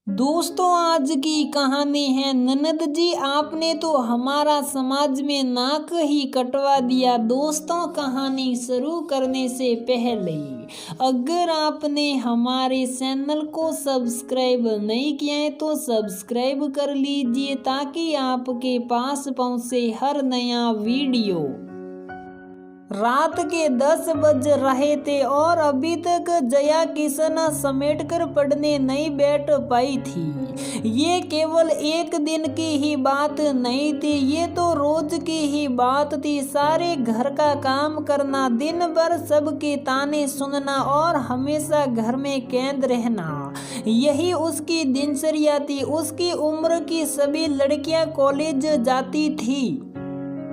दोस्तों, आज की कहानी है ननद जी आपने तो हमारा समाज में नाक ही कटवा दिया। दोस्तों, कहानी शुरू करने से पहले अगर आपने हमारे चैनल को सब्सक्राइब नहीं किया है तो सब्सक्राइब कर लीजिए ताकि आपके पास पहुंचे हर नया वीडियो। रात के 10 बज रहे थे और अभी तक जया किशन समेटकर पढ़ने नहीं बैठ पाई थी। ये केवल एक दिन की ही बात नहीं थी, ये तो रोज की ही बात थी। सारे घर का काम करना, दिन भर सबके ताने सुनना और हमेशा घर में कैद रहना, यही उसकी दिनचर्या थी। उसकी उम्र की सभी लड़कियां कॉलेज जाती थी,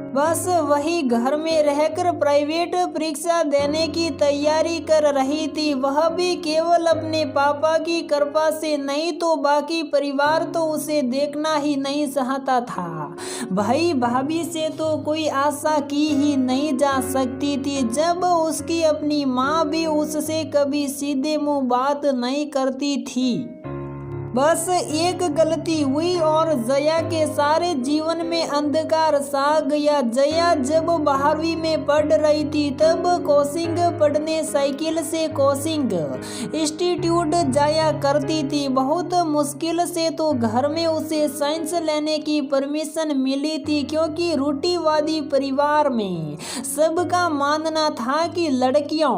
बस वही घर में रहकर प्राइवेट परीक्षा देने की तैयारी कर रही थी। वह भी केवल अपने पापा की कृपा से, नहीं तो बाकी परिवार तो उसे देखना ही नहीं चाहता था। भाई भाभी से तो कोई आशा की ही नहीं जा सकती थी, जब उसकी अपनी माँ भी उससे कभी सीधे मुंह बात नहीं करती थी। बस एक गलती हुई और जया के सारे जीवन में अंधकार छा गया। जया जब 12वीं में पढ़ रही थी तब कोचिंग पढ़ने साइकिल से कोचिंग इंस्टीट्यूट जाया करती थी। बहुत मुश्किल से तो घर में उसे साइंस लेने की परमिशन मिली थी, क्योंकि रूढ़िवादी परिवार में सबका मानना था कि लड़कियों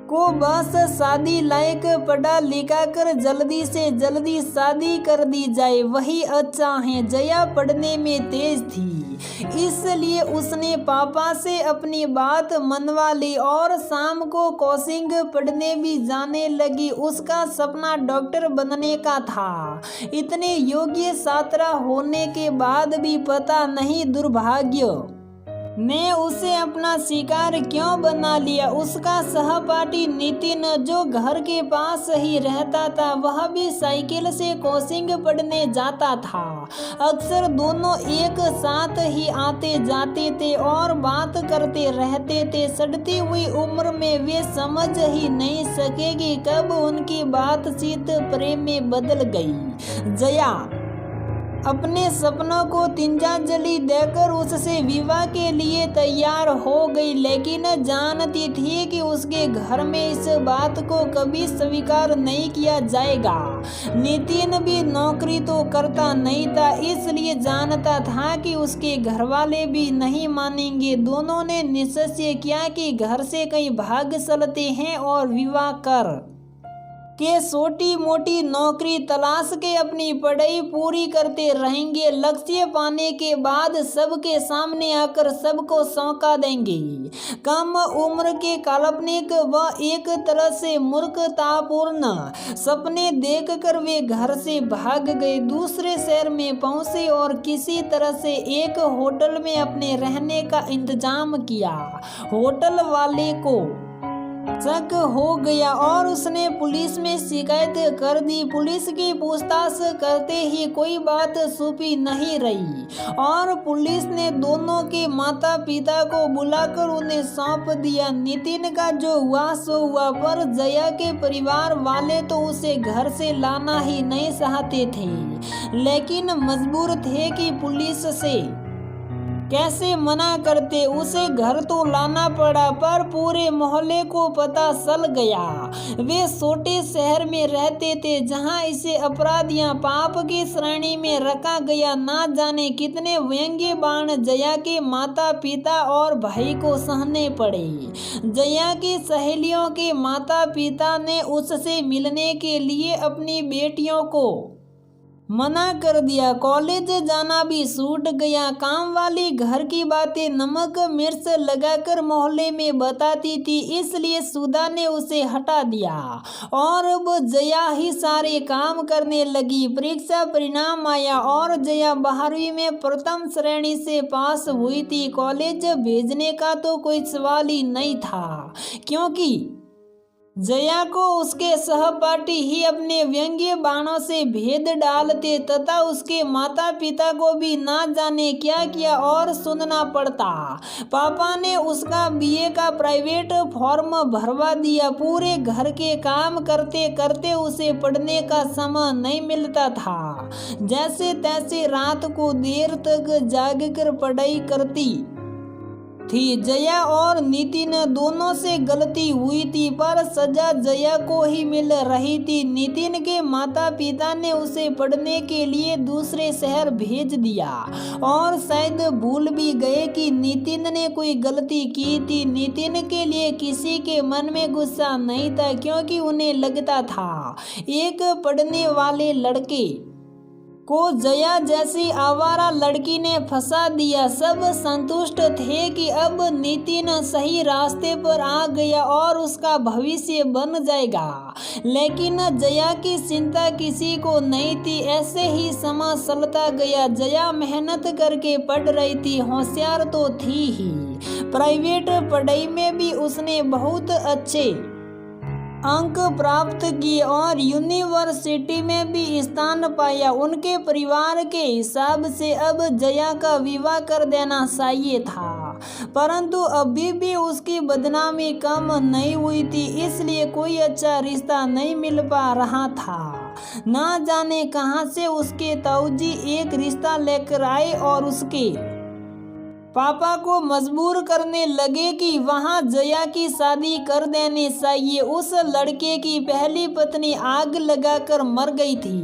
को बस शादी लायक पढ़ा लिखा कर जल्दी से जल्दी शादी कर दी जाए, वही अच्छा है। जया पढ़ने में तेज थी, इसलिए उसने पापा से अपनी बात मनवा ली और शाम को कोचिंग पढ़ने भी जाने लगी। उसका सपना डॉक्टर बनने का था। इतने योग्य छात्रा होने के बाद भी पता नहीं दुर्भाग्य ने उसे अपना शिकार क्यों बना लिया। उसका सहपाठी नितिन, जो घर के पास ही रहता था, वह भी साइकिल से कोचिंग पढ़ने जाता था। अक्सर दोनों एक साथ ही आते जाते थे और बात करते रहते थे। सड़ती हुई उम्र में वे समझ ही नहीं सकेगी कब उनकी बातचीत प्रेम में बदल गई। जया अपने सपनों को तिंजांजलि देकर उससे विवाह के लिए तैयार हो गई, लेकिन जानती थी कि उसके घर में इस बात को कभी स्वीकार नहीं किया जाएगा। नितिन भी नौकरी तो करता नहीं था, इसलिए जानता था कि उसके घरवाले भी नहीं मानेंगे। दोनों ने निश्चय किया कि घर से कहीं भाग चलते हैं और विवाह कर के छोटी मोटी नौकरी तलाश के अपनी पढ़ाई पूरी करते रहेंगे। लक्ष्य पाने के बाद सबके सामने आकर सबको सौंका देंगे। कम उम्र के काल्पनिक व एक तरह से मूर्खतापूर्ण सपने देखकर वे घर से भाग गए। दूसरे शहर में पहुंचे और किसी तरह से एक होटल में अपने रहने का इंतजाम किया। होटल वाले को शक हो गया और उसने पुलिस में शिकायत कर दी। पुलिस की पूछताछ करते ही कोई बात छुपी नहीं रही और पुलिस ने दोनों के माता पिता को बुलाकर उन्हें सौंप दिया। नितिन का जो हुआ सो हुआ, पर जया के परिवार वाले तो उसे घर से लाना ही नहीं चाहते थे, लेकिन मजबूर थे कि पुलिस से कैसे मना करते। उसे घर तो लाना पड़ा, पर पूरे मोहल्ले को पता चल गया। वे छोटे शहर में रहते थे जहां इसे अपराध या पाप की श्रेणी में रखा गया। ना जाने कितने व्यंग्य बाण जया के माता पिता और भाई को सहने पड़े। जया की सहेलियों के माता पिता ने उससे मिलने के लिए अपनी बेटियों को मना कर दिया। कॉलेज जाना भी छूट गया। काम वाली घर की बातें नमक मिर्च लगाकर मोहल्ले में बताती थी, इसलिए सुधा ने उसे हटा दिया और अब जया ही सारे काम करने लगी। परीक्षा परिणाम आया और जया 12वीं में प्रथम श्रेणी से पास हुई थी। कॉलेज भेजने का तो कोई सवाल ही नहीं था, क्योंकि जया को उसके सहपाठी ही अपने व्यंग्य बाणों से भेद डालते तथा उसके माता पिता को भी ना जाने क्या किया और सुनना पड़ता। पापा ने उसका बीए का प्राइवेट फॉर्म भरवा दिया। पूरे घर के काम करते करते उसे पढ़ने का समय नहीं मिलता था। जैसे तैसे रात को देर तक जागकर पढ़ाई करती थी। जया और नितिन दोनों से गलती हुई थी पर सजा जया को ही मिल रही थी। नितिन के माता पिता ने उसे पढ़ने के लिए दूसरे शहर भेज दिया और शायद भूल भी गए कि नितिन ने कोई गलती की थी। नितिन के लिए किसी के मन में गुस्सा नहीं था क्योंकि उन्हें लगता था एक पढ़ने वाले लड़के को जया जैसी आवारा लड़की ने फंसा दिया। सब संतुष्ट थे कि अब नितिन सही रास्ते पर आ गया और उसका भविष्य बन जाएगा। लेकिन जया की चिंता किसी को नहीं थी। ऐसे ही समय चलता गया। जया मेहनत करके पढ़ रही थी। होशियार तो थी ही, प्राइवेट पढ़ाई में भी उसने बहुत अच्छे अंक प्राप्त किए और यूनिवर्सिटी में भी स्थान पाया। उनके परिवार के हिसाब से अब जया का विवाह कर देना चाहिए था, परंतु अभी भी उसकी बदनामी कम नहीं हुई थी, इसलिए कोई अच्छा रिश्ता नहीं मिल पा रहा था। ना जाने कहां से उसके ताऊजी एक रिश्ता लेकर आए और उसके पापा को मजबूर करने लगे कि वहां जया की शादी कर देनी चाहिए। उस लड़के की पहली पत्नी आग लगाकर मर गई थी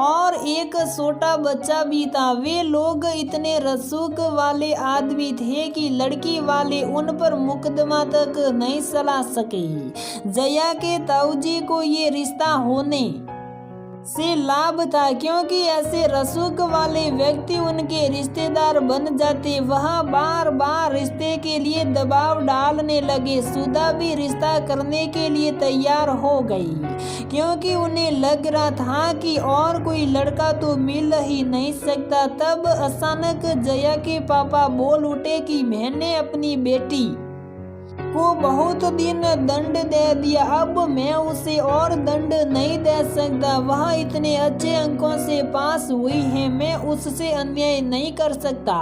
और एक छोटा बच्चा भी था। वे लोग इतने रसूख वाले आदमी थे कि लड़की वाले उन पर मुकदमा तक नहीं चला सके। जया के ताऊजी को ये रिश्ता होने से लाभ था क्योंकि ऐसे रसूख वाले व्यक्ति उनके रिश्तेदार बन जाते। वह बार बार रिश्ते के लिए दबाव डालने लगे। सुधा भी रिश्ता करने के लिए तैयार हो गई क्योंकि उन्हें लग रहा था कि और कोई लड़का तो मिल ही नहीं सकता। तब अचानक जया के पापा बोल उठे कि मैंने अपनी बेटी को बहुत दिन दंड दे दिया, अब मैं उसे और दंड नहीं दे सकता। वह इतने अच्छे अंकों से पास हुई है, मैं उससे अन्याय नहीं कर सकता।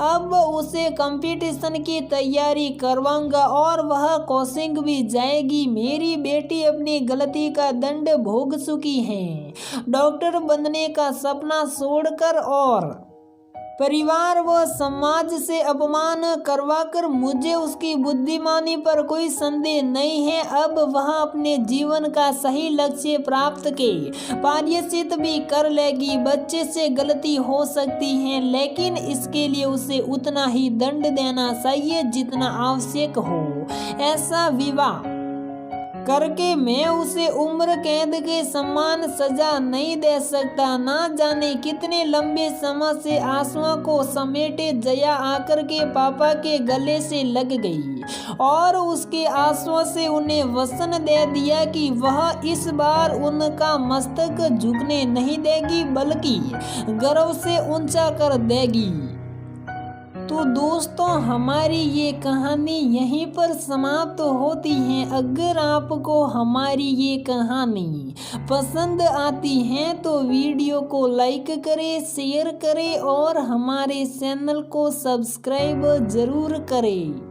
अब उसे कंपटीशन की तैयारी करवाऊंगा और वह कोचिंग भी जाएगी। मेरी बेटी अपनी गलती का दंड भोग चुकी है। डॉक्टर बनने का सपना छोड़कर और परिवार व समाज से अपमान करवाकर मुझे उसकी बुद्धिमानी पर कोई संदेह नहीं है। अब वह अपने जीवन का सही लक्ष्य प्राप्त के पारित भी कर लेगी। बच्चे से गलती हो सकती है लेकिन इसके लिए उसे उतना ही दंड देना चाहिए जितना आवश्यक हो। ऐसा विवाह करके मैं उसे उम्र कैद के समान सजा नहीं दे सकता। ना जाने कितने लंबे समय से आंसुओं को समेटे जया आकर के पापा के गले से लग गई और उसके आंसुओं से उन्हें वचन दे दिया कि वह इस बार उनका मस्तक झुकने नहीं देगी बल्कि गर्व से ऊंचा कर देगी। तो दोस्तों हमारी ये कहानी यहीं पर समाप्त होती है। अगर आपको हमारी ये कहानी पसंद आती है तो वीडियो को लाइक करें, शेयर करें और हमारे चैनल को सब्सक्राइब जरूर करें।